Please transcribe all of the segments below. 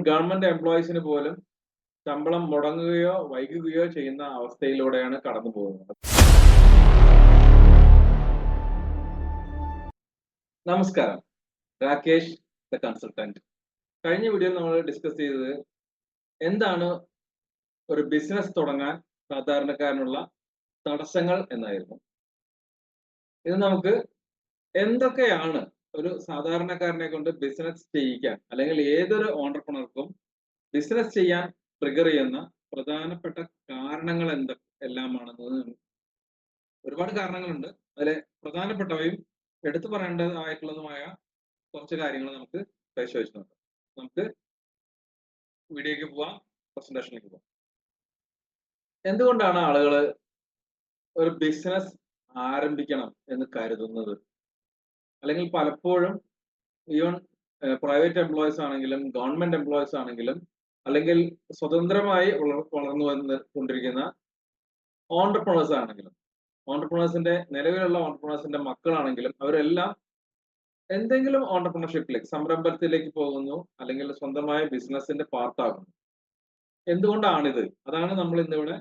Government എംപ്ലോയീസിന് പോലും ശമ്പളം മുടങ്ങുകയോ വൈകുകയോ ചെയ്യുന്ന അവസ്ഥയിലൂടെയാണ് കടന്നു പോകുന്നത്. നമസ്കാരം, രാകേഷ് ദ കൺസൾട്ടന്റ്. കഴിഞ്ഞ വീഡിയോയിൽ നമ്മൾ ഡിസ്കസ് ചെയ്തത് എന്താണ് ഒരു ബിസിനസ് തുടങ്ങാൻ സാധാരണക്കാരനുള്ള തടസ്സങ്ങൾ എന്നായിരുന്നു. ഇത് നമുക്ക് എന്തൊക്കെയാണ് ഒരു സാധാരണക്കാരനെ കൊണ്ട് ബിസിനസ് ചെയ്യിക്കാൻ, അല്ലെങ്കിൽ ഏതൊരു ഓണ്ടർപ്രണർക്കും ബിസിനസ് ചെയ്യാൻ ട്രിഗർ ചെയ്യുന്ന പ്രധാനപ്പെട്ട കാരണങ്ങൾ എല്ലാമാണെന്നത് ഒരുപാട് കാരണങ്ങളുണ്ട്. അതിലെ പ്രധാനപ്പെട്ടവയും എടുത്തു പറയേണ്ടതായിട്ടുള്ളതുമായ കുറച്ച് കാര്യങ്ങൾ നമുക്ക് പരിശോധിച്ച് നോക്കാം. നമുക്ക് വീഡിയോയ്ക്ക് പോവാം, പ്രസന്റേഷനിലേക്ക് പോവാം. എന്തുകൊണ്ടാണ് ആളുകൾ ഒരു ബിസിനസ് ആരംഭിക്കണം എന്ന് കരുതുന്നത്? അല്ലെങ്കിൽ പലപ്പോഴും ഈവൻ പ്രൈവറ്റ് എംപ്ലോയീസ് ആണെങ്കിലും ഗവൺമെന്റ് എംപ്ലോയീസ് ആണെങ്കിലും അല്ലെങ്കിൽ സ്വതന്ത്രമായി വളർന്നു കൊണ്ടിരിക്കുന്ന ഓണ്ടർപ്രണേഴ്സ് ആണെങ്കിലും നിലവിലുള്ള ഓണ്ടർപ്രണേഴ്സിന്റെ മക്കളാണെങ്കിലും അവരെല്ലാം എന്തെങ്കിലും ഓണ്ടർപ്രണർഷിപ്പിലേക്ക്, സംരംഭത്തിലേക്ക് പോകുന്നു, അല്ലെങ്കിൽ സ്വന്തമായ ബിസിനസിന്റെ പാർട്ടാകുന്നു. എന്തുകൊണ്ടാണിത്? അതാണ് നമ്മൾ ഇന്നിവിടെ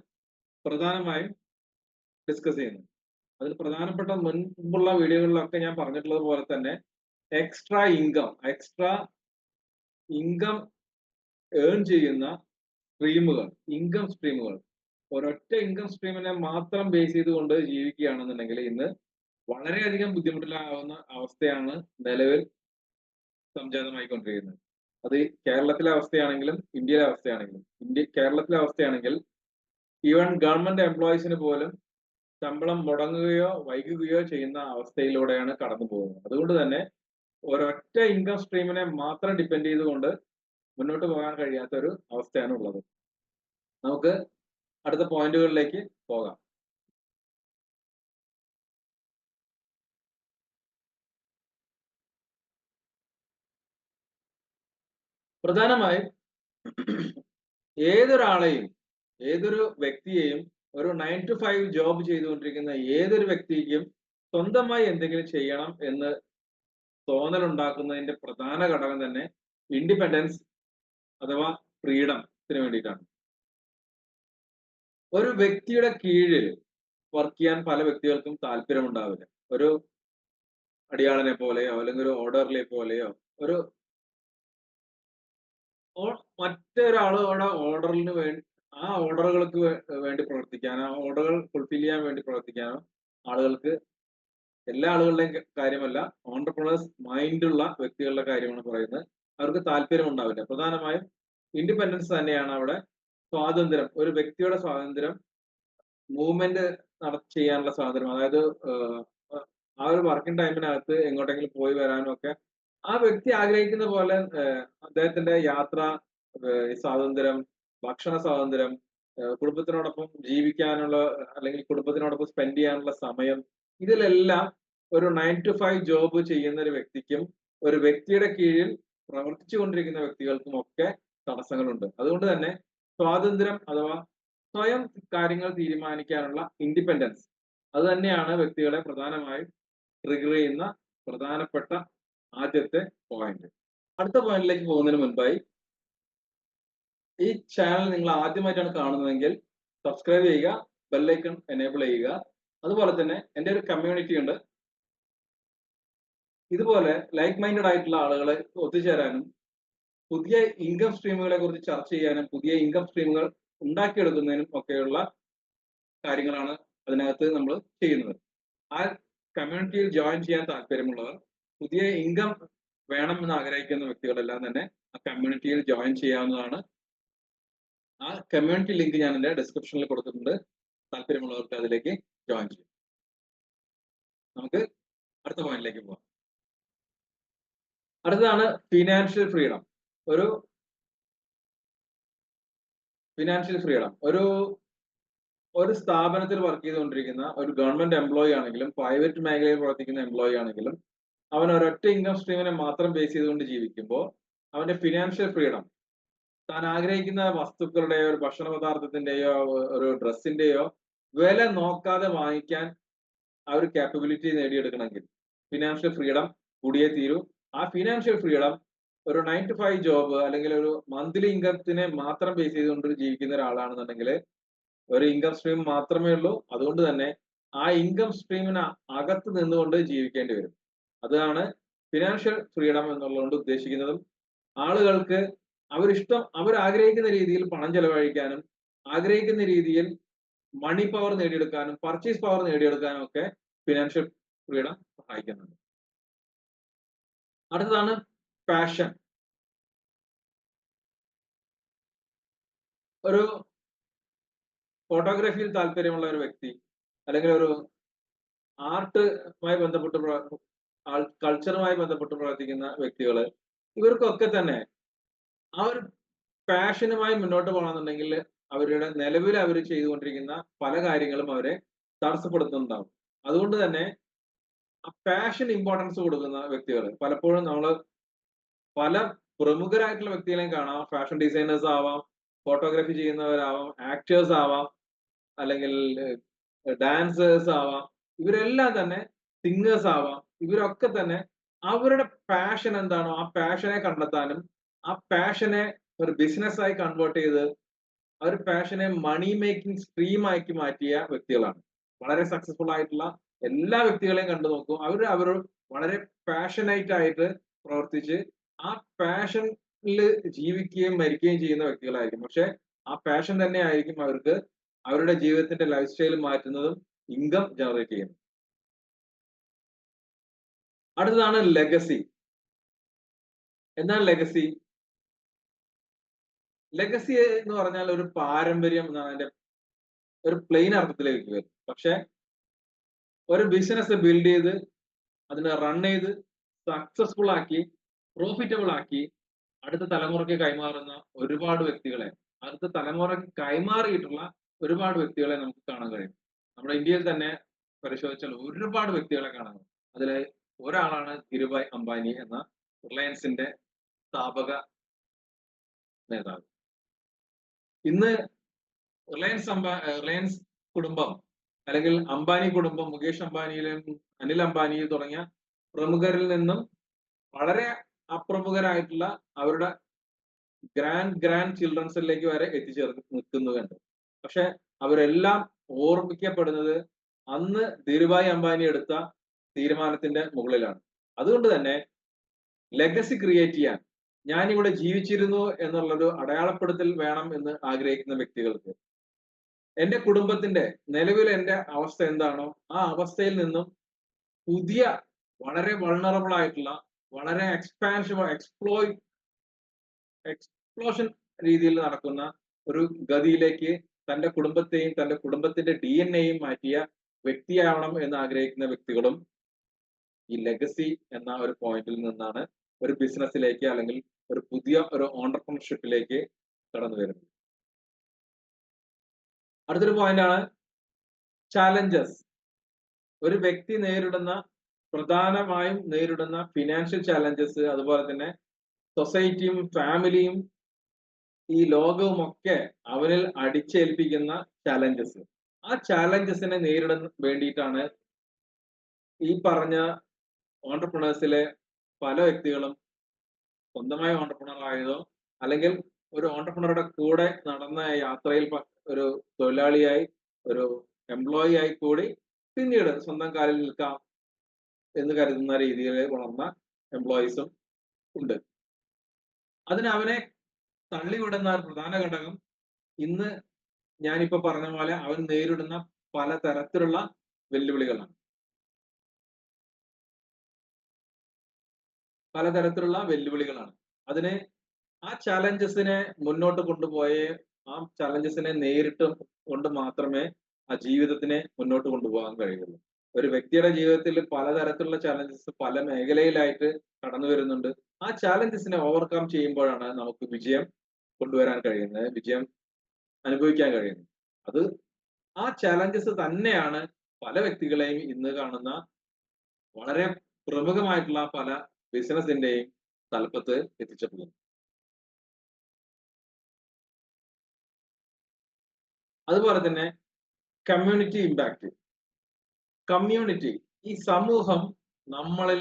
പ്രധാനമായും ഡിസ്കസ് ചെയ്യുന്നത്. അതിൽ പ്രധാനപ്പെട്ട മുൻപുള്ള വീഡിയോകളിലൊക്കെ ഞാൻ പറഞ്ഞിട്ടുള്ളത് പോലെ തന്നെ എക്സ്ട്രാ ഇൻകം ഏൺ ചെയ്യുന്ന ഇൻകം സ്ട്രീമുകൾ, ഒരൊറ്റ ഇൻകം സ്ട്രീമിനെ മാത്രം ബേസ് ചെയ്തുകൊണ്ട് ജീവിക്കുകയാണെന്നുണ്ടെങ്കിൽ ഇന്ന് വളരെയധികം ബുദ്ധിമുട്ടിലാവുന്ന അവസ്ഥയാണ് നിലവിൽ സംജാതമായിക്കൊണ്ടിരിക്കുന്നത്. അത് കേരളത്തിലെ അവസ്ഥയാണെങ്കിലും ഇന്ത്യയിലെ അവസ്ഥയാണെങ്കിലും. കേരളത്തിലെ അവസ്ഥയാണെങ്കിൽ ഈവൻ ഗവൺമെന്റ് എംപ്ലോയീസിന് പോലും ശമ്പളം മുടങ്ങുകയോ വൈകുകയോ ചെയ്യുന്ന അവസ്ഥയിലൂടെയാണ് കടന്നു പോകുന്നത്. അതുകൊണ്ട് തന്നെ ഒരൊറ്റ ഇൻകം സ്ട്രീമിനെ മാത്രം ഡിപ്പെൻഡ് ചെയ്തുകൊണ്ട് മുന്നോട്ട് പോകാൻ കഴിയാത്ത ഒരു അവസ്ഥയാണ് ഉള്ളത്. നമുക്ക് അടുത്ത പോയിന്റുകളിലേക്ക് പോകാം. പ്രധാനമായും ഏതൊരു വ്യക്തിയെയും ഒരു 9 to 5 ജോബ് ചെയ്തുകൊണ്ടിരിക്കുന്ന ഏതൊരു വ്യക്തിക്കും സ്വന്തമായി എന്തെങ്കിലും ചെയ്യണം എന്ന് തോന്നലുണ്ടാക്കുന്നതിന്റെ പ്രധാന ഘടകം തന്നെ ഇൻഡിപെൻഡൻസ് അഥവാ ഫ്രീഡത്തിന് വേണ്ടിയിട്ടാണ്. ഒരു വ്യക്തിയുടെ കീഴിൽ വർക്ക് ചെയ്യാൻ പല വ്യക്തികൾക്കും താല്പര്യമുണ്ടാവില്ല. ഒരു അടിയാളനെ പോലെയോ അല്ലെങ്കിൽ ഒരു ഓർഡറിലെ പോലെയോ ഒരു മറ്റൊരാളുടെ ഓർഡറിന് വേണ്ടി, ആ ഓർഡറുകൾക്ക് വേണ്ടി പ്രവർത്തിക്കാനോ, ഓർഡറുകൾ ഫുൾഫിൽ ചെയ്യാൻ വേണ്ടി പ്രവർത്തിക്കാനോ എല്ലാ ആളുകളുടെയും കാര്യമല്ല, ഓണ്ടർപ്രണേഴ്സ് മൈൻഡുള്ള വ്യക്തികളുടെ കാര്യമാണ് പറയുന്നത്. അവർക്ക് താല്പര്യം ഉണ്ടാവില്ല. പ്രധാനമായും ഇൻഡിപെൻഡൻസ് തന്നെയാണ് അവിടെ സ്വാതന്ത്ര്യം, ഒരു വ്യക്തിയുടെ സ്വാതന്ത്ര്യം, മൂവ്മെന്റ് ചെയ്യാനുള്ള സ്വാതന്ത്ര്യം. അതായത് ആ ഒരു വർക്കിംഗ് ടൈമിനകത്ത് എങ്ങോട്ടെങ്കിലും പോയി വരാനും ഒക്കെ ആ വ്യക്തി ആഗ്രഹിക്കുന്ന പോലെ അദ്ദേഹത്തിന്റെ യാത്ര സ്വാതന്ത്ര്യം, ഭക്ഷണ സ്വാതന്ത്ര്യം, കുടുംബത്തിനോടൊപ്പം ജീവിക്കാനുള്ള അല്ലെങ്കിൽ കുടുംബത്തിനോടൊപ്പം സ്പെൻഡ് ചെയ്യാനുള്ള സമയം, ഇതിലെല്ലാം ഒരു 9 to 5 ജോബ് ചെയ്യുന്ന ഒരു വ്യക്തിക്കും ഒരു വ്യക്തിയുടെ കീഴിൽ പ്രവർത്തിച്ചു കൊണ്ടിരിക്കുന്ന വ്യക്തികൾക്കും ഒക്കെ തടസ്സങ്ങളുണ്ട്. അതുകൊണ്ട് തന്നെ സ്വാതന്ത്ര്യം അഥവാ സ്വയം കാര്യങ്ങൾ തീരുമാനിക്കാനുള്ള ഇൻഡിപെൻഡൻസ്, അത് തന്നെയാണ് വ്യക്തികളെ പ്രധാനമായും ട്രിഗർ ചെയ്യുന്ന പ്രധാനപ്പെട്ട ആദ്യത്തെ പോയിന്റ്. അടുത്ത പോയിന്റിലേക്ക് പോകുന്നതിന് മുൻപായി ഈ ചാനൽ നിങ്ങൾ ആദ്യമായിട്ടാണ് കാണുന്നതെങ്കിൽ സബ്സ്ക്രൈബ് ചെയ്യുക, ബെല്ലൈക്കൺ എനേബിൾ ചെയ്യുക. അതുപോലെ തന്നെ എൻ്റെ ഒരു കമ്മ്യൂണിറ്റി ഉണ്ട്. ഇതുപോലെ ലൈക്ക് മൈൻഡഡ് ആയിട്ടുള്ള ആളുകളെ ഒത്തുചേരാനും പുതിയ ഇൻകം സ്ട്രീമുകളെ കുറിച്ച് ചർച്ച ചെയ്യാനും പുതിയ ഇൻകം സ്ട്രീമുകൾ ഉണ്ടാക്കിയെടുക്കുന്നതിനും ഒക്കെയുള്ള കാര്യങ്ങളാണ് അതിനകത്ത് നമ്മൾ ചെയ്യുന്നത്. ആ കമ്മ്യൂണിറ്റിയിൽ ജോയിൻ ചെയ്യാൻ താല്പര്യമുള്ളവർ, പുതിയ ഇൻകം വേണമെന്ന് ആഗ്രഹിക്കുന്ന വ്യക്തികളെല്ലാം തന്നെ ആ കമ്മ്യൂണിറ്റിയിൽ ജോയിൻ ചെയ്യാവുന്നതാണ്. ആ കമ്മ്യൂണിറ്റി ലിങ്ക് ഞാൻ എൻ്റെ ഡിസ്ക്രിപ്ഷനിൽ കൊടുത്തിട്ടുണ്ട്. താല്പര്യമുള്ളവർക്ക് അതിലേക്ക് ജോയിൻ ചെയ്യും. നമുക്ക് അടുത്ത പോയിന്റിലേക്ക് പോകാം. അടുത്തതാണ് ഫിനാൻഷ്യൽ ഫ്രീഡം. ഒരു സ്ഥാപനത്തിൽ വർക്ക് ചെയ്തുകൊണ്ടിരിക്കുന്ന ഒരു ഗവൺമെന്റ് എംപ്ലോയി ആണെങ്കിലും പ്രൈവറ്റ് മേഖലയിൽ പ്രവർത്തിക്കുന്ന എംപ്ലോയി ആണെങ്കിലും അവൻ ഒരൊറ്റ ഇൻകം സ്ട്രീമിനെ മാത്രം ബേസ് ചെയ്തുകൊണ്ട് ജീവിക്കുമ്പോൾ അവന്റെ ഫിനാൻഷ്യൽ ഫ്രീഡം, താൻ ആഗ്രഹിക്കുന്ന വസ്തുക്കളുടെയോ ഒരു ഭക്ഷണ പദാർത്ഥത്തിന്റെയോ ഒരു ഡ്രസ്സിന്റെയോ വില നോക്കാതെ വാങ്ങിക്കാൻ ആ ഒരു കാപ്പബിലിറ്റി നേടിയെടുക്കണമെങ്കിൽ ഫിനാൻഷ്യൽ ഫ്രീഡം കൂടിയേ തീരൂ. ആ ഫിനാൻഷ്യൽ ഫ്രീഡം ഒരു 9 to 5 ജോബ് അല്ലെങ്കിൽ ഒരു മന്ത്ലി ഇൻകത്തിനെ മാത്രം ബേസ് ചെയ്തുകൊണ്ട് ജീവിക്കുന്ന ഒരാളാണെന്നുണ്ടെങ്കിൽ ഒരു ഇൻകം സ്ട്രീം മാത്രമേ ഉള്ളൂ. അതുകൊണ്ട് തന്നെ ആ ഇൻകം സ്ട്രീമിന് അകത്ത് നിന്നുകൊണ്ട് ജീവിക്കേണ്ടി വരും. അതാണ് ഫിനാൻഷ്യൽ ഫ്രീഡം എന്നുള്ളതുകൊണ്ട് ഉദ്ദേശിക്കുന്നതും. ആളുകൾക്ക് അവരാഗ്രഹിക്കുന്ന രീതിയിൽ പണം ചെലവഴിക്കാനും, ആഗ്രഹിക്കുന്ന രീതിയിൽ മണി പവർ നേടിയെടുക്കാനും, പർച്ചേസ് പവർ നേടിയെടുക്കാനും ഒക്കെ ഫിനാൻഷ്യൽ ഫ്രീഡം സഹായിക്കുന്നുണ്ട്. അടുത്തതാണ് പാഷൻ. ഒരു ഫോട്ടോഗ്രാഫിയിൽ താല്പര്യമുള്ള ഒരു വ്യക്തി അല്ലെങ്കിൽ ഒരു ആർട്ടുമായി ബന്ധപ്പെട്ട് കൾച്ചറുമായി ബന്ധപ്പെട്ട് പ്രവർത്തിക്കുന്ന വ്യക്തികള് ഇവർക്കൊക്കെ തന്നെ ആ ഒരു പാഷനുമായി മുന്നോട്ട് പോകണമെന്നുണ്ടെങ്കിൽ അവരുടെ നിലവിൽ അവർ ചെയ്തുകൊണ്ടിരിക്കുന്ന പല കാര്യങ്ങളും അവരെ തടസ്സപ്പെടുത്തുന്നുണ്ടാവും. അതുകൊണ്ട് തന്നെ ആ പാഷൻ ഇമ്പോർട്ടൻസ് കൊടുക്കുന്ന വ്യക്തികൾ പലപ്പോഴും നമ്മൾ പല പ്രമുഖരായിട്ടുള്ള വ്യക്തികളെയും കാണാം. ഫാഷൻ ഡിസൈനേഴ്സ് ആവാം, ഫോട്ടോഗ്രാഫി ചെയ്യുന്നവരാവാം, ആക്ടേഴ്സ് ആവാം, അല്ലെങ്കിൽ ഡാൻസേഴ്സ് ആവാം. ഇവരെല്ലാം തന്നെ സിംഗേഴ്സ് ആവാം. ഇവരൊക്കെ തന്നെ അവരുടെ പാഷൻ എന്താണോ ആ പാഷനെ കണ്ടെത്താനും ആ പാഷനെ ഒരു ബിസിനസ് ആയി കൺവേർട്ട് ചെയ്ത് ആ ഒരു പാഷനെ മണി മേക്കിംഗ് സ്ട്രീം ആക്കി മാറ്റിയ വ്യക്തികളാണ്. വളരെ സക്സസ്ഫുൾ ആയിട്ടുള്ള എല്ലാ വ്യക്തികളെയും കണ്ടു നോക്കൂ. അവർ വളരെ പാഷനേറ്റ് ആയിട്ട് പ്രവർത്തിച്ച് ആ പാഷനിൽ ജീവിക്കുകയും മരിക്കുകയും ചെയ്യുന്ന വ്യക്തികളായിരിക്കും. പക്ഷെ ആ പാഷൻ തന്നെ ആയിരിക്കും അവർക്ക് അവരുടെ ജീവിതത്തിന്റെ ലൈഫ് സ്റ്റൈൽ മാറ്റുന്നതും ഇൻകം ജനറേറ്റ് ചെയ്യുന്നതും. അടുത്തതാണ് ലെഗസി. എന്താണ് ലെഗസി? ലെഗസി എന്ന് പറഞ്ഞാൽ ഒരു പാരമ്പര്യം എന്നാണ് അതിന്റെ ഒരു പ്ലെയിൻ അർത്ഥത്തിലേക്ക് വരും. പക്ഷെ ഒരു ബിസിനസ് ബിൽഡ് ചെയ്ത് അതിനെ റൺ ചെയ്ത് സക്സസ്ഫുൾ ആക്കി പ്രോഫിറ്റബിൾ ആക്കി അടുത്ത തലമുറയ്ക്ക് കൈമാറുന്ന ഒരുപാട് വ്യക്തികളെ, അടുത്ത തലമുറയ്ക്ക് കൈമാറിയിട്ടുള്ള ഒരുപാട് വ്യക്തികളെ നമുക്ക് കാണാൻ കഴിയും. നമ്മുടെ ഇന്ത്യയിൽ തന്നെ പരിശോധിച്ചാൽ ഒരുപാട് വ്യക്തികളെ കാണാൻ കഴിയും. അതിലെ ഒരാളാണ് ധീരുഭായ് അംബാനി എന്ന റിലയൻസിന്റെ സ്ഥാപക നേതാവ്. ഇന്ന് റിലയൻസ് കുടുംബം അല്ലെങ്കിൽ അംബാനി കുടുംബം, മുകേഷ് അംബാനിയിലും അനിൽ അംബാനിയിൽ തുടങ്ങിയ പ്രമുഖരിൽ നിന്നും വളരെ അപ്രമുഖരായിട്ടുള്ള അവരുടെ ഗ്രാൻഡ് ചിൽഡ്രൻസിലേക്ക് വരെ എത്തിച്ചേർന്ന് നിൽക്കുന്നുണ്ട്. പക്ഷെ അവരെല്ലാം ഓർമ്മിക്കപ്പെടുന്നത് അന്ന് ധീരുഭായ് അംബാനി എടുത്ത തീരുമാനത്തിന്റെ മുകളിലാണ്. അതുകൊണ്ട് തന്നെ ലെഗസി ക്രിയേറ്റ് ചെയ്യാൻ ഞാനിവിടെ ജീവിച്ചിരുന്നു എന്നുള്ളൊരു അടയാളപ്പെടുത്തൽ വേണം എന്ന് ആഗ്രഹിക്കുന്ന വ്യക്തികൾക്ക് എന്റെ കുടുംബത്തിന്റെ നിലവിൽ എന്റെ അവസ്ഥ എന്താണോ ആ അവസ്ഥയിൽ നിന്നും പുതിയ വളരെ വൾണറബിൾ ആയിട്ടുള്ള വളരെ എക്സ്പ്ലോഷൻ രീതിയിൽ നടക്കുന്ന ഒരു ഗതിയിലേക്ക് തന്റെ കുടുംബത്തെയും തന്റെ കുടുംബത്തിന്റെ DNA മാറ്റിയ വ്യക്തിയാവണം എന്ന് ആഗ്രഹിക്കുന്ന വ്യക്തികളും ഈ ലെഗസി എന്ന ഒരു പോയിന്റിൽ നിന്നാണ് ഒരു ബിസിനസ്സിലേക്ക് അല്ലെങ്കിൽ ഒരു പുതിയ ഒരു ഓണ്ടർപ്രണർഷിപ്പിലേക്ക് കടന്നു വരുന്നത്. അടുത്തൊരു പോയിന്റാണ് ചാലഞ്ചസ്. ഒരു വ്യക്തി പ്രധാനമായും നേരിടുന്ന ഫിനാൻഷ്യൽ ചാലഞ്ചസ്, അതുപോലെ തന്നെ സൊസൈറ്റിയും ഫാമിലിയും ഈ ലോകവും ഒക്കെ അവനിൽ അടിച്ചേൽപ്പിക്കുന്ന ചാലഞ്ചസ്. ആ ചാലഞ്ചസിനെ നേരിടാൻ വേണ്ടിയിട്ടാണ് ഈ പറഞ്ഞ ഓണ്ടർപ്രണേഴ്സിലെ പല വ്യക്തികളും സ്വന്തമായി ഓണ്ടർപ്രണർ ആയതോ അല്ലെങ്കിൽ ഒരു ഓണ്ടർപ്രണറുടെ കൂടെ നടന്ന യാത്രയിൽ ഒരു തൊഴിലാളിയായി ഒരു എംപ്ലോയി ആയി കൂടി പിന്നീട് സ്വന്തം കാലിൽ നിൽക്കാം എന്ന് കരുതുന്ന രീതിയിൽ വളർന്ന എംപ്ലോയീസും ഉണ്ട്. അതിന് അവനെ തള്ളിവിടുന്ന ഒരു പ്രധാന ഘടകം ഇന്ന് ഞാനിപ്പോ പറഞ്ഞ പോലെ അവൻ നേരിടുന്ന പലതരത്തിലുള്ള വെല്ലുവിളികളാണ്. അതിന് ആ ചാലഞ്ചസിനെ മുന്നോട്ട് കൊണ്ടുപോയേ ആ ചാലഞ്ചസിനെ നേരിട്ട് കൊണ്ട് മാത്രമേ ആ ജീവിതത്തിനെ മുന്നോട്ട് കൊണ്ടുപോകാൻ കഴിയുള്ളൂ. ഒരു വ്യക്തിയുടെ ജീവിതത്തിൽ പലതരത്തിലുള്ള ചാലഞ്ചസ് പല മേഖലയിലായിട്ട് കടന്നു വരുന്നുണ്ട്. ആ ചാലഞ്ചസിനെ ഓവർകം ചെയ്യുമ്പോഴാണ് നമുക്ക് വിജയം കൊണ്ടുവരാൻ കഴിയുന്നത്, വിജയം അനുഭവിക്കാൻ കഴിയുന്നത്. അത് ആ ചാലഞ്ചസ് തന്നെയാണ് പല വ്യക്തികളെയും ഇന്ന് കാണുന്ന വളരെ പ്രമുഖമായിട്ടുള്ള പല ബിസിനസിന്റെയും തലപ്പത്ത് എത്തിച്ചിട്ടുള്ളത്. അതുപോലെ തന്നെ കമ്മ്യൂണിറ്റി ഇമ്പാക്ട്. കമ്മ്യൂണിറ്റി, ഈ സമൂഹം നമ്മളിൽ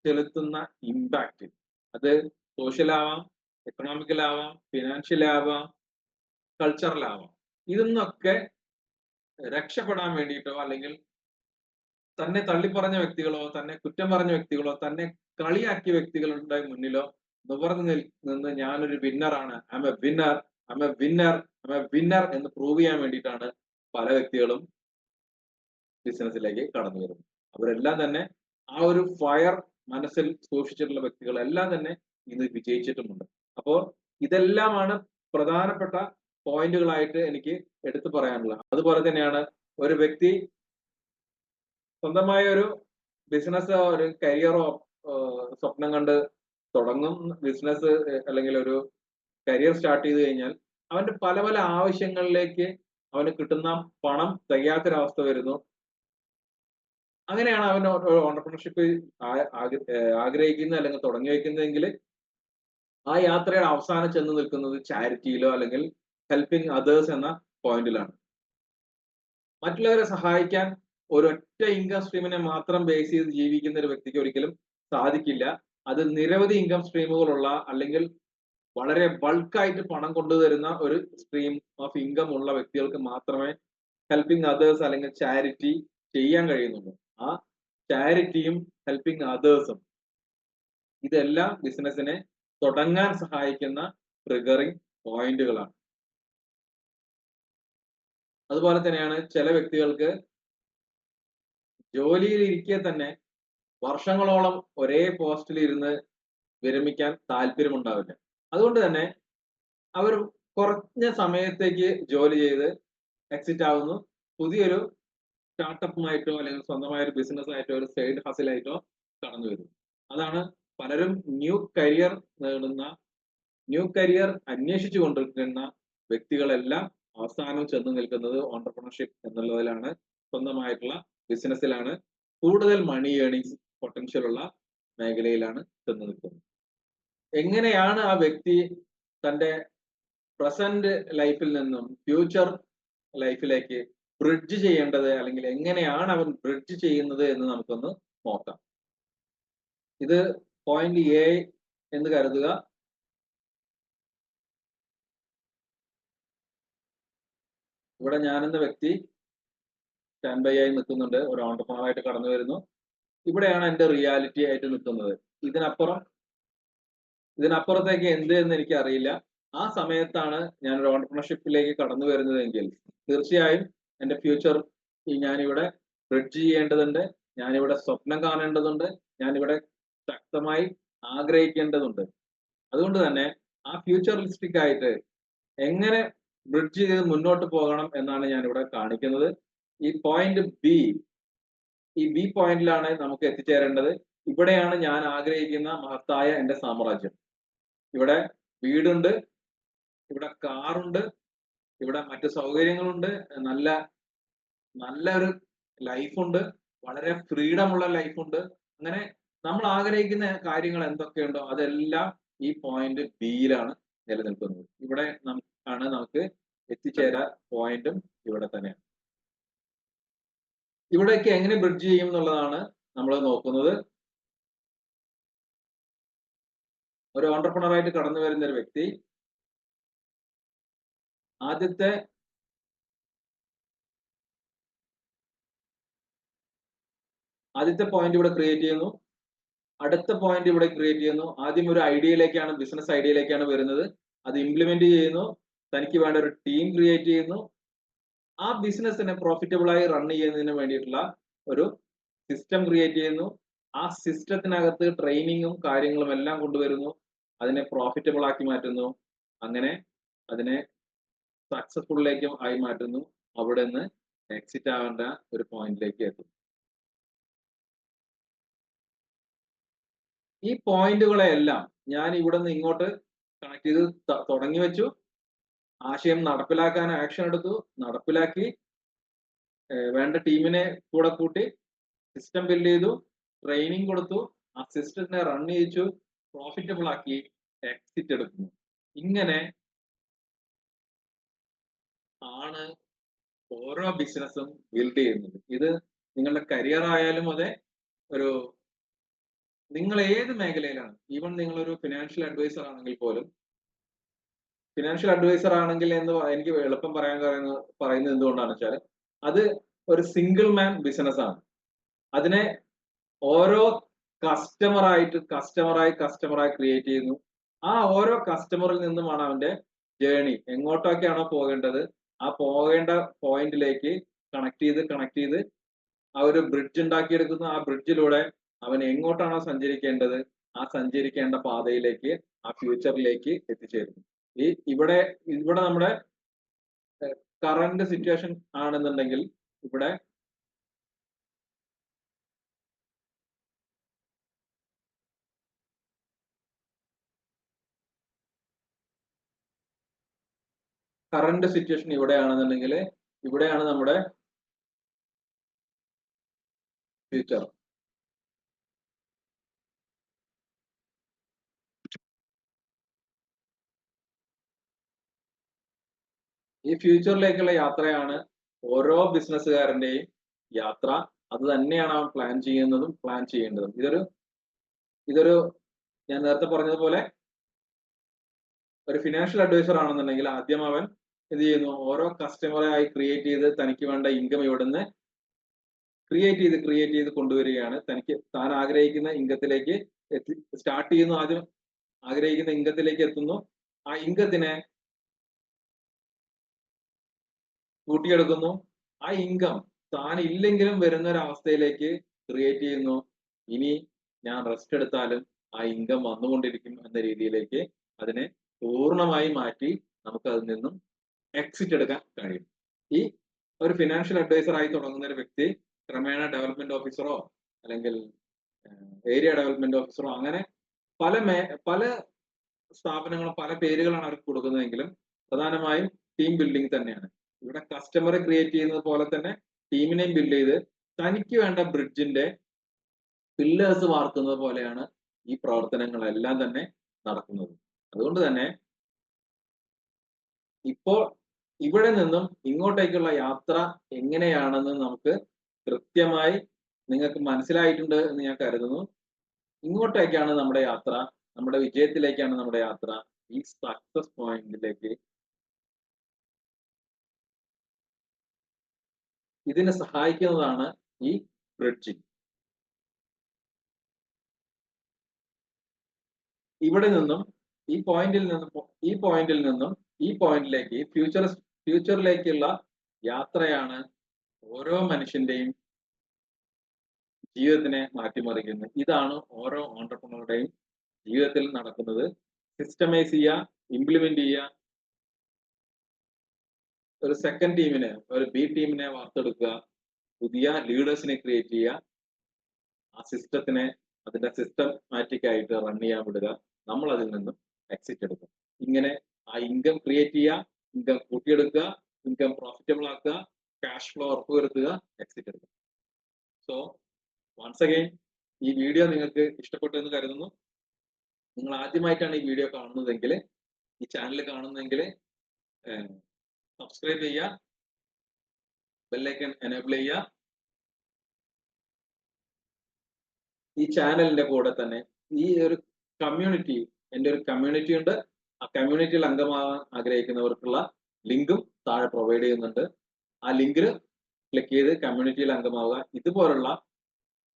ചെലുത്തുന്ന ഇമ്പാക്ട്, അത് സോഷ്യൽ ആവാം, എക്കണോമിക്കൽ ആവാം, ഫിനാൻഷ്യൽ ആവാം, കൾച്ചറൽ ആവാം. ഇതിന്നൊക്കെ രക്ഷപ്പെടാൻ വേണ്ടിയിട്ടോ അല്ലെങ്കിൽ തന്നെ തള്ളിപ്പറഞ്ഞ വ്യക്തികളോ, തന്നെ കുറ്റം പറഞ്ഞ വ്യക്തികളോ, തന്നെ കളിയാക്കിയ വ്യക്തികളുടെ മുന്നിലോ നിവർന്നു നിന്ന് ഞാനൊരു വിന്നറാണ്, I am a winner, I am a winner, I am a winner എന്ന് പ്രൂവ് ചെയ്യാൻ വേണ്ടിയിട്ടാണ് പല വ്യക്തികളും ബിസിനസ്സിലേക്ക് കടന്നു വരുന്നത്. അവരെല്ലാം തന്നെ ആ ഒരു ഫയർ മനസ്സിൽ സൂക്ഷിച്ചിട്ടുള്ള വ്യക്തികളെല്ലാം തന്നെ ഇന്ന് വിജയിച്ചിട്ടുമുണ്ട്. അപ്പോ ഇതെല്ലാമാണ് പ്രധാനപ്പെട്ട പോയിന്റുകളായിട്ട് എനിക്ക് എടുത്തു പറയാനുള്ളത്. അതുപോലെ തന്നെയാണ് ഒരു വ്യക്തി സ്വന്തമായ ഒരു ബിസിനസ്സോ ഒരു കരിയറോ സ്വപ്നം കണ്ട് തുടങ്ങും ബിസിനസ് അല്ലെങ്കിൽ ഒരു കരിയർ സ്റ്റാർട്ട് ചെയ്ത് കഴിഞ്ഞാൽ അവന്റെ പല പല ആവശ്യങ്ങളിലേക്ക് അവന് കിട്ടുന്ന പണം തികയാത്തൊരവസ്ഥ വരുന്നു. അങ്ങനെയാണ് അവൻ ഓണ്ടർപ്രണർഷിപ്പ് ആഗ്രഹിക്കുന്നത് അല്ലെങ്കിൽ തുടങ്ങി വെക്കുന്നതെങ്കിൽ ആ യാത്രയുടെ അവസാനം ചെന്ന് നിൽക്കുന്നത് ചാരിറ്റിയിലോ അല്ലെങ്കിൽ ഹെൽപ്പിംഗ് അതേഴ്സ് എന്ന പോയിന്റിലാണ്. മറ്റുള്ളവരെ സഹായിക്കാൻ ഒരൊറ്റ ഇൻകം സ്ട്രീമിനെ മാത്രം ബേസ് ചെയ്ത് ജീവിക്കുന്ന ഒരു വ്യക്തിക്ക് ഒരിക്കലും സാധിക്കില്ല. അത് നിരവധി ഇൻകം സ്ട്രീമുകളുള്ള അല്ലെങ്കിൽ വളരെ ബൾക്കായിട്ട് പണം കൊണ്ടുതരുന്ന ഒരു സ്ട്രീം ഓഫ് ഇൻകം ഉള്ള വ്യക്തികൾക്ക് മാത്രമേ ഹെൽപ്പിംഗ് അതേഴ്സ് അല്ലെങ്കിൽ ചാരിറ്റി ചെയ്യാൻ കഴിയുന്നുള്ളൂ. ആ ചാരിറ്റിയും ഹെൽപ്പിംഗ് അതേഴ്സും ഇതെല്ലാം ബിസിനസിനെ തുടങ്ങാൻ സഹായിക്കുന്ന ട്രിഗറിംഗ് പോയിന്റുകളാണ്. അതുപോലെ തന്നെയാണ് ചില വ്യക്തികൾക്ക് ജോലിയിൽ ഇരിക്കെ തന്നെ വർഷങ്ങളോളം ഒരേ പോസ്റ്റിൽ ഇരുന്ന് വിരമിക്കാൻ താല്പര്യമുണ്ടാവില്ല. അതുകൊണ്ട് തന്നെ അവർ കുറഞ്ഞ സമയത്തേക്ക് ജോലി ചെയ്ത് എക്സിറ്റ് ആവുന്നു. പുതിയൊരു സ്റ്റാർട്ടപ്പുമായിട്ടോ അല്ലെങ്കിൽ സ്വന്തമായ ഒരു ബിസിനസ് ആയിട്ടോ ഒരു സൈഡ് ഹസിലായിട്ടോ കടന്നു വരുന്നു. അതാണ് പലരും ന്യൂ കരിയർ നേടുന്ന ന്യൂ കരിയർ അന്വേഷിച്ചു കൊണ്ടിരിക്കുന്ന വ്യക്തികളെല്ലാം അവസാനം ചെന്ന് നിൽക്കുന്നത് ഓണ്ടർപ്രണർഷിപ്പ് എന്നുള്ളതിലാണ്, സ്വന്തമായിട്ടുള്ള ബിസിനസ്സിലാണ്, കൂടുതൽ മണി ഏണിങ്സ് പൊട്ടൻഷ്യൽ ഉള്ള മേഖലയിലാണ് ചെന്ന് നിൽക്കുന്നത്. എങ്ങനെയാണ് ആ വ്യക്തി തന്റെ പ്രസന്റ് ലൈഫിൽ നിന്നും ഫ്യൂച്ചർ ലൈഫിലേക്ക് ബ്രിഡ്ജ് ചെയ്യേണ്ടത് അല്ലെങ്കിൽ എങ്ങനെയാണ് അവൻ ബ്രിഡ്ജ് ചെയ്യുന്നത് എന്ന് നമുക്കൊന്ന് നോക്കാം. ഇത് പോയിന്റ് എ എന്ന് കരുതുക. ഇവിടെ ഞാനെന്ന വ്യക്തി സ്റ്റാൻഡ് ബൈ ആയി നിൽക്കുന്നുണ്ട്, ഒരു ഓണ്ടർപ്രണർ ആയിട്ട് കടന്നു വരുന്നു. ഇവിടെയാണ് എന്റെ റിയാലിറ്റി ആയിട്ട് നിൽക്കുന്നത്. ഇതിനപ്പുറത്തേക്ക് എന്ത് എന്ന് എനിക്ക് അറിയില്ല. ആ സമയത്താണ് ഞാൻ ഒരു ഓണ്ടർപ്രണർഷിപ്പിലേക്ക് കടന്നു വരുന്നതെങ്കിൽ തീർച്ചയായും എന്റെ ഫ്യൂച്ചർ ഞാനിവിടെ ബ്രിഡ്ജ് ചെയ്യേണ്ടതുണ്ട്, ഞാനിവിടെ സ്വപ്നം കാണേണ്ടതുണ്ട്, ഞാനിവിടെ ശക്തമായി ആഗ്രഹിക്കേണ്ടതുണ്ട്. അതുകൊണ്ട് തന്നെ ആ ഫ്യൂച്ചറിസ്റ്റിക് ആയിട്ട് എങ്ങനെ ബ്രിഡ്ജ് ചെയ്ത് മുന്നോട്ട് പോകണം എന്നാണ് ഞാൻ ഇവിടെ കാണിക്കുന്നത്. ഈ പോയിന്റ് ബി, ഈ ബി പോയിന്റിലാണ് നമുക്ക് എത്തിച്ചേരേണ്ടത്. ഇവിടെയാണ് ഞാൻ ആഗ്രഹിക്കുന്ന മഹത്തായ എന്റെ സാമ്രാജ്യം. ഇവിടെ വീടുണ്ട്, ഇവിടെ കാറുണ്ട്, ഇവിടെ മറ്റു സൗകര്യങ്ങളുണ്ട്, നല്ല നല്ല ഒരു ലൈഫുണ്ട്, വളരെ ഫ്രീഡം ഉള്ള ലൈഫുണ്ട്. അങ്ങനെ നമ്മൾ ആഗ്രഹിക്കുന്ന കാര്യങ്ങൾ എന്തൊക്കെയുണ്ടോ അതെല്ലാം ഈ പോയിന്റ് ബിയിലാണ് നിലനിൽക്കുന്നത്. ഇവിടെ ആണ് നമുക്ക് എത്തിച്ചേരാൻ പോയിന്റും ഇവിടെ തന്നെയാണ്. ഇവിടേക്ക് എങ്ങനെ ബ്രിഡ്ജ് ചെയ്യും എന്നുള്ളതാണ് നമ്മൾ നോക്കുന്നത്. ഒരു ഓണ്ടർപ്രണർ ആയിട്ട് കടന്നു വരുന്ന ഒരു വ്യക്തി ആദ്യത്തെ പോയിന്റ് ഇവിടെ ക്രിയേറ്റ് ചെയ്യുന്നു, അടുത്ത പോയിന്റ് ഇവിടെ ക്രിയേറ്റ് ചെയ്യുന്നു. ആദ്യം ഒരു ഐഡിയയിലേക്കാണ്, ബിസിനസ് ഐഡിയയിലേക്കാണ് വരുന്നത്, അത് ഇംപ്ലിമെന്റ് ചെയ്യുന്നു, തനിക്ക് വേണ്ട ഒരു ടീം ക്രിയേറ്റ് ചെയ്യുന്നു, ആ ബിസിനസ്സിനെ പ്രോഫിറ്റബിൾ ആയി റൺ ചെയ്യുന്നതിന് വേണ്ടിയിട്ടുള്ള ഒരു സിസ്റ്റം ക്രിയേറ്റ് ചെയ്യുന്നു, ആ സിസ്റ്റത്തിനകത്ത് ട്രെയിനിങ്ങും കാര്യങ്ങളും എല്ലാം കൊണ്ടുവരുന്നു, അതിനെ പ്രോഫിറ്റബിൾ ആക്കി മാറ്റുന്നു, അങ്ങനെ അതിനെ സക്സസ്ഫുള്ളിലേക്കും ആയി മാറ്റുന്നു, അവിടെ നിന്ന് എക്സിറ്റ് ആവേണ്ട ഒരു പോയിന്റിലേക്ക് എത്തും. ഈ പോയിന്റുകളെല്ലാം ഞാൻ ഇവിടെ നിന്ന് ഇങ്ങോട്ട് കണക്ട് ചെയ്ത് തുടങ്ങി വെച്ചു, ആശയം നടപ്പിലാക്കാൻ ആക്ഷൻ എടുത്തു, നടപ്പിലാക്കി, വേണ്ട ടീമിനെ കൂടെ കൂട്ടി, സിസ്റ്റം ബിൽഡ് ചെയ്തു, ട്രെയിനിങ് കൊടുത്തു, ആ സിസ്റ്റത്തിനെ റൺ ചെയ്യിച്ചു, പ്രോഫിറ്റബിൾ ആക്കി എക്സിറ്റ് എടുക്കുന്നു. ഇങ്ങനെ ആണ് ഓരോ ബിസിനസ്സും ബിൽഡ് ചെയ്യുന്നത്. ഇത് നിങ്ങളുടെ കരിയർ ആയാലും അതെ, ഒരു നിങ്ങൾ ഏത് മേഖലയിലാണ്, ഈവൻ നിങ്ങളൊരു ഫിനാൻഷ്യൽ അഡ്വൈസർ ആണെങ്കിൽ പോലും, ഫിനാൻഷ്യൽ അഡ്വൈസർ ആണെങ്കിൽ എന്ന് എനിക്ക് എളുപ്പം പറയുന്നത് എന്തുകൊണ്ടാണെന്ന് വെച്ചാൽ അത് ഒരു സിംഗിൾ മാൻ ബിസിനസ് ആണ്. അതിനെ ഓരോ കസ്റ്റമറായി ക്രിയേറ്റ് ചെയ്യുന്നു. ആ ഓരോ കസ്റ്റമറിൽ നിന്നുമാണ് അവന്റെ ജേണി എങ്ങോട്ടൊക്കെയാണോ പോകേണ്ടത് ആ പോകേണ്ട പോയിന്റിലേക്ക് കണക്ട് ചെയ്ത് ആ ഒരു ബ്രിഡ്ജ് ഉണ്ടാക്കിയെടുക്കുന്നു. ആ ബ്രിഡ്ജിലൂടെ അവൻ എങ്ങോട്ടാണോ സഞ്ചരിക്കേണ്ടത് ആ സഞ്ചരിക്കേണ്ട പാതയിലേക്ക്, ആ ഫ്യൂച്ചറിലേക്ക് എത്തിച്ചേരുന്നു. ഇവിടെ നമ്മുടെ കറന്റ് സിറ്റുവേഷൻ ആണെന്നുണ്ടെങ്കിൽ ഇവിടെ ഇവിടെയാണെന്നുണ്ടെങ്കിൽ ഇവിടെയാണ് നമ്മുടെ ഫ്യൂച്ചർ. ഈ ഫ്യൂച്ചറിലേക്കുള്ള യാത്രയാണ് ഓരോ ബിസിനസ്സുകാരന്റെയും യാത്ര. അത് തന്നെയാണ് അവൻ പ്ലാൻ ചെയ്യുന്നതും പ്ലാൻ ചെയ്യേണ്ടതും. ഇതൊരു ഞാൻ നേരത്തെ പറഞ്ഞതുപോലെ ഒരു ഫിനാൻഷ്യൽ അഡ്വൈസർ ആണെന്നുണ്ടെങ്കിൽ ആദ്യം അവൻ എന്ത് ചെയ്യുന്നു, ഓരോ കസ്റ്റമറായി ക്രിയേറ്റ് ചെയ്ത് തനിക്ക് വേണ്ട ഇൻകം ഇവിടുന്ന് ക്രിയേറ്റ് ചെയ്ത് കൊണ്ടുവരികയാണ്. താൻ ആഗ്രഹിക്കുന്ന ഇൻകത്തിലേക്ക് സ്റ്റാർട്ട് ചെയ്യുന്നു. ആദ്യം ആഗ്രഹിക്കുന്ന ഇൻകത്തിലേക്ക് എത്തുന്നു. ആ ഇൻകത്തിനെ കൂട്ടിയെടുക്കുന്നു. ആ ഇൻകം താൻ ഇല്ലെങ്കിലും വരുന്ന ഒരു അവസ്ഥയിലേക്ക് ക്രിയേറ്റ് ചെയ്യുന്നു. ഇനി ഞാൻ റെസ്റ്റ് എടുത്താലും ആ ഇൻകം വന്നുകൊണ്ടിരിക്കും എന്ന രീതിയിലേക്ക് അതിനെ പൂർണ്ണമായി മാറ്റി നമുക്ക് അതിൽ നിന്നും എക്സിറ്റ് എടുക്കാൻ കഴിയും. ഈ ഒരു ഫിനാൻഷ്യൽ അഡ്വൈസർ ആയി തുടങ്ങുന്ന ഒരു വ്യക്തി ക്രമേണ ഡെവലപ്മെന്റ് ഓഫീസറോ അല്ലെങ്കിൽ ഏരിയ ഡെവലപ്മെന്റ് ഓഫീസറോ അങ്ങനെ പല സ്ഥാപനങ്ങളും പല പേരുകളാണ് അവർക്ക് കൊടുക്കുന്നതെങ്കിലും പ്രധാനമായും ടീം ബിൽഡിംഗ് തന്നെയാണ്. ഇവിടെ കസ്റ്റമറെ ക്രിയേറ്റ് ചെയ്യുന്നത് പോലെ തന്നെ ടീമിനെയും ബിൽഡ് ചെയ്ത് തനിക്ക് വേണ്ട ബ്രിഡ്ജിന്റെ പില്ലേഴ്സ് വാർക്കുന്നത് പോലെയാണ് ഈ പ്രവർത്തനങ്ങളെല്ലാം തന്നെ നടക്കുന്നത്. അതുകൊണ്ട് തന്നെ ഇപ്പോൾ ഇവിടെ നിന്നും ഇങ്ങോട്ടേക്കുള്ള യാത്ര എങ്ങനെയാണെന്ന് നമുക്ക് കൃത്യമായി നിങ്ങൾക്ക് മനസ്സിലായിട്ടുണ്ട് എന്ന് ഞാൻ കരുതുന്നു. ഇങ്ങോട്ടേക്കാണ് നമ്മുടെ യാത്ര, നമ്മുടെ വിജയത്തിലേക്കാണ് നമ്മുടെ യാത്ര. ഈ സക്സസ് പോയിന്റിലേക്ക് ഇതിനെ സഹായിക്കുന്നതാണ് ഈ ബ്രിഡ്ജിങ്. ഇവിടെ നിന്നും ഈ പോയിന്റിൽ നിന്നും ഈ പോയിന്റിലേക്ക് ഫ്യൂച്ചറിലേക്കുള്ള യാത്രയാണ് ഓരോ മനുഷ്യന്റെയും ജീവിതത്തിനെ മാറ്റിമറിക്കുന്നത്. ഇതാണ് ഓരോ ഓണ്ടർപ്രണറുടെയും ജീവിതത്തിൽ നടക്കുന്നത്. സിസ്റ്റമൈസ് ചെയ്യുക, ഇംപ്ലിമെന്റ് ചെയ്യുക, ഒരു സെക്കൻഡ് ടീമിനെ, ഒരു ബി ടീമിനെ വാർത്തെടുക്കുക, പുതിയ ലീഡേഴ്സിനെ ക്രിയേറ്റ് ചെയ്യുക, ആ സിസ്റ്റത്തിനെ അതിന്റെ സിസ്റ്റമാറ്റിക് ആയിട്ട് റൺ ചെയ്യാൻ വിടുക, നമ്മൾ അതിൽ നിന്നും എക്സിറ്റ് എടുക്കും. ഇങ്ങനെ ആ ഇൻകം ക്രിയേറ്റ് ചെയ്യുക, ഇൻകം കൂട്ടിയെടുക്കുക, ഇൻകം പ്രോഫിറ്റബിൾ ആക്കുക, ക്യാഷ് ഫ്ലോ ഉറപ്പുവരുത്തുക, എക്സിറ്റ് എടുക്കുക. സോ വൺസ് അഗൈൻ ഈ വീഡിയോ നിങ്ങൾക്ക് ഇഷ്ടപ്പെട്ടു എന്ന് കരുതുന്നു. നിങ്ങൾ ആദ്യമായിട്ടാണ് ഈ വീഡിയോ കാണുന്നതെങ്കിൽ, ഈ ചാനൽ കാണുന്നതെങ്കിൽ സബ്സ്ക്രൈബ് ചെയ്യുക, ബെല്ലൈക്കൺ എനേബിൾ ചെയ്യുക. ഈ ചാനലിന്റെ കൂടെ തന്നെ ഈ ഒരു കമ്മ്യൂണിറ്റി, എൻ്റെ ഒരു കമ്മ്യൂണിറ്റി ഉണ്ട്. ആ കമ്മ്യൂണിറ്റിയിൽ അംഗമാകാൻ ആഗ്രഹിക്കുന്നവർക്കുള്ള ലിങ്കും താഴെ പ്രൊവൈഡ് ചെയ്യുന്നുണ്ട്. ആ ലിങ്കിൽ ക്ലിക്ക് ചെയ്ത് കമ്മ്യൂണിറ്റിയിൽ അംഗമാവുക. ഇതുപോലുള്ള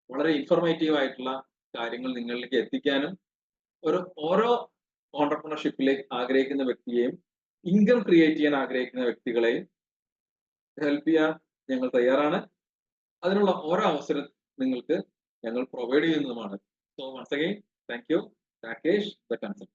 വളരെ ഇൻഫോർമേറ്റീവ് ആയിട്ടുള്ള കാര്യങ്ങൾ നിങ്ങളിലേക്ക് എത്തിക്കാനും ഓരോ ഓണ്ടർപ്രണർഷിപ്പിലേക്ക് ആഗ്രഹിക്കുന്ന വ്യക്തിയെയും ഇൻകം ക്രിയേറ്റ് ചെയ്യാൻ ആഗ്രഹിക്കുന്ന വ്യക്തികളെയും ഹെൽപ്പ് ചെയ്യാൻ ഞങ്ങൾ തയ്യാറാണ്. അതിനുള്ള ഓരോ അവസരം നിങ്ങൾക്ക് ഞങ്ങൾ പ്രൊവൈഡ് ചെയ്യുന്നതുമാണ്. So once again thank you, Rakesh the consultant.